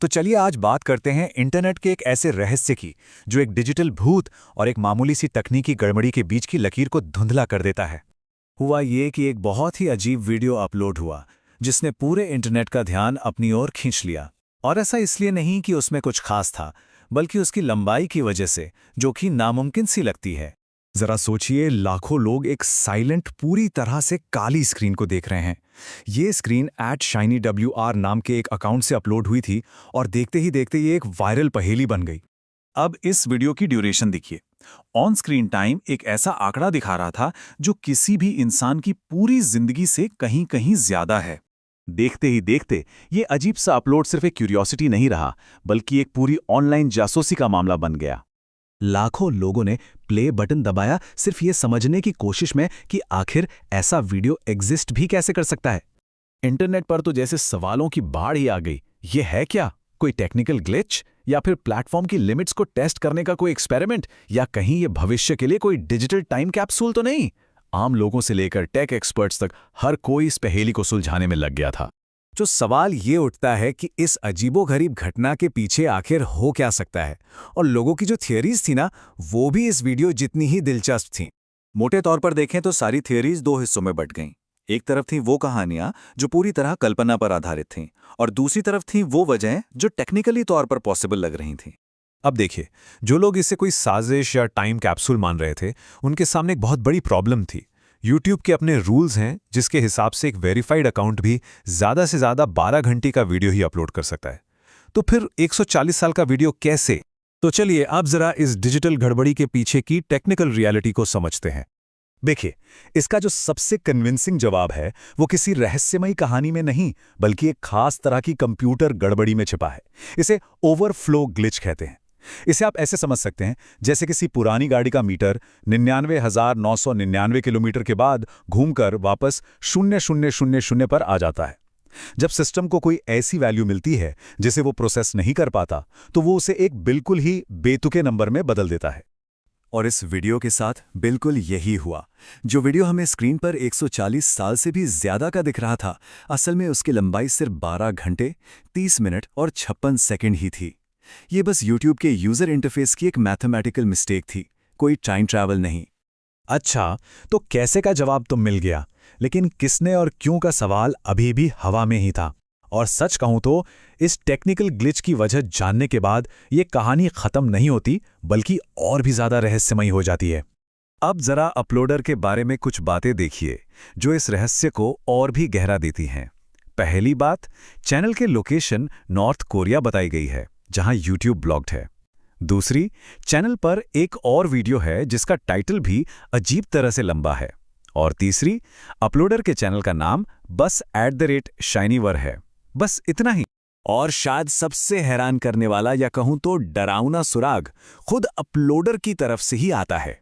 तो चलिए आज बात करते हैं इंटरनेट के एक ऐसे रहस्य की जो एक डिजिटल भूत और एक मामूली सी तकनीकी गड़बड़ी के बीच की लकीर को धुंधला कर देता है। हुआ ये कि एक बहुत ही अजीब वीडियो अपलोड हुआ जिसने पूरे इंटरनेट का ध्यान अपनी ओर खींच लिया। और ऐसा इसलिए नहीं कि उसमें कुछ खास था, बल्कि उसकी लंबाई की वजह से, जो कि नामुमकिन सी लगती है। जरा सोचिए, लाखों लोग एक साइलेंट पूरी तरह से काली स्क्रीन को देख रहे हैं। ये स्क्रीन @ShinyWR नाम के एक अकाउंट से अपलोड हुई थी और देखते ही देखते ये एक वायरल पहेली बन गई। अब इस वीडियो की ड्यूरेशन देखिए। ऑन स्क्रीन टाइम एक ऐसा आंकड़ा दिखा रहा था जो किसी भी इंसान की पूरी जिंदगी से कहीं कहीं ज्यादा है। देखते ही देखते ये अजीब सा अपलोड सिर्फ एक क्यूरियोसिटी नहीं रहा, बल्कि एक पूरी ऑनलाइन जासूसी का मामला बन गया। लाखों लोगों ने प्ले बटन दबाया सिर्फ ये समझने की कोशिश में कि आखिर ऐसा वीडियो एग्जिस्ट भी कैसे कर सकता है। इंटरनेट पर तो जैसे सवालों की बाढ़ ही आ गई। ये है क्या? कोई टेक्निकल ग्लिच, या फिर प्लेटफॉर्म की लिमिट्स को टेस्ट करने का कोई एक्सपेरिमेंट, या कहीं ये भविष्य के लिए कोई डिजिटल टाइम कैप्सूल तो नहीं? आम लोगों से लेकर टेक एक्सपर्ट्स तक हर कोई इस पहेली को सुलझाने में लग गया था। जो सवाल ये उठता है कि इस अजीबोगरीब घटना के पीछे आखिर हो क्या सकता है, और लोगों की जो थियरीज थी ना, वो भी इस वीडियो जितनी ही दिलचस्प थीं। मोटे तौर पर देखें तो सारी थियरीज दो हिस्सों में बंट गईं। एक तरफ थी वो कहानियां जो पूरी तरह कल्पना पर आधारित थीं, और दूसरी तरफ थी वो वजहें जो टेक्निकली तौर पर पॉसिबल लग रही थीं। अब देखिए, जो लोग इसे कोई साजिश या टाइम कैप्सूल मान रहे थे, उनके सामने एक बहुत बड़ी प्रॉब्लम थी। यूट्यूब के अपने रूल्स हैं जिसके हिसाब से एक वेरीफाइड अकाउंट भी ज़्यादा से ज़्यादा 12 घंटे का वीडियो ही अपलोड कर सकता है। तो फिर 140 साल का वीडियो कैसे? तो चलिए अब जरा इस डिजिटल गड़बड़ी के पीछे की टेक्निकल रियलिटी को समझते हैं। देखिए, इसका जो सबसे कन्विंसिंग जवाब है वो किसी रहस्यमयी कहानी में नहीं, बल्कि एक खास तरह की कंप्यूटर गड़बड़ी में छिपा है। इसे ओवरफ्लो ग्लिच कहते हैं। इसे आप ऐसे समझ सकते हैं जैसे किसी पुरानी गाड़ी का मीटर 99,999 किलोमीटर के बाद घूमकर वापस 0000 पर आ जाता है। जब सिस्टम को कोई ऐसी वैल्यू मिलती है जिसे वो प्रोसेस नहीं कर पाता, तो वो उसे एक बिल्कुल ही बेतुके नंबर में बदल देता है। और इस वीडियो के साथ बिल्कुल यही हुआ। जो वीडियो हमें स्क्रीन पर 140 साल से भी ज्यादा का दिख रहा था, असल में उसकी लंबाई सिर्फ 12 घंटे 30 मिनट और 56 सेकंड ही थी। ये बस YouTube के यूजर इंटरफेस की एक मैथमेटिकल मिस्टेक थी, कोई टाइम ट्रैवल नहीं। अच्छा, तो कैसे का जवाब तो मिल गया, लेकिन किसने और क्यों का सवाल अभी भी हवा में ही था। और सच कहूं तो इस टेक्निकल ग्लिच की वजह जानने के बाद ये कहानी खत्म नहीं होती, बल्कि और भी ज्यादा रहस्यमयी हो जाती है। अब जरा अपलोडर के बारे में कुछ बातें देखिए जो इस रहस्य को और भी गहरा देती हैं। पहली बात, चैनल के लोकेशन नॉर्थ कोरिया बताई गई है, जहां YouTube ब्लॉक्ड है। दूसरी, चैनल पर एक और वीडियो है जिसका टाइटल भी अजीब तरह से लंबा है। और तीसरी, अपलोडर के चैनल का नाम बस @ShinyWR है। बस इतना ही। और शायद सबसे हैरान करने वाला, या कहूं तो डरावना सुराग, खुद अपलोडर की तरफ से ही आता है।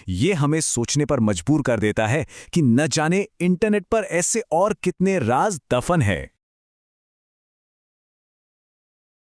ये हमें सोचने पर मजबूर कर देता है कि न जाने इंटरनेट पर ऐसे और कितने राज दफन है।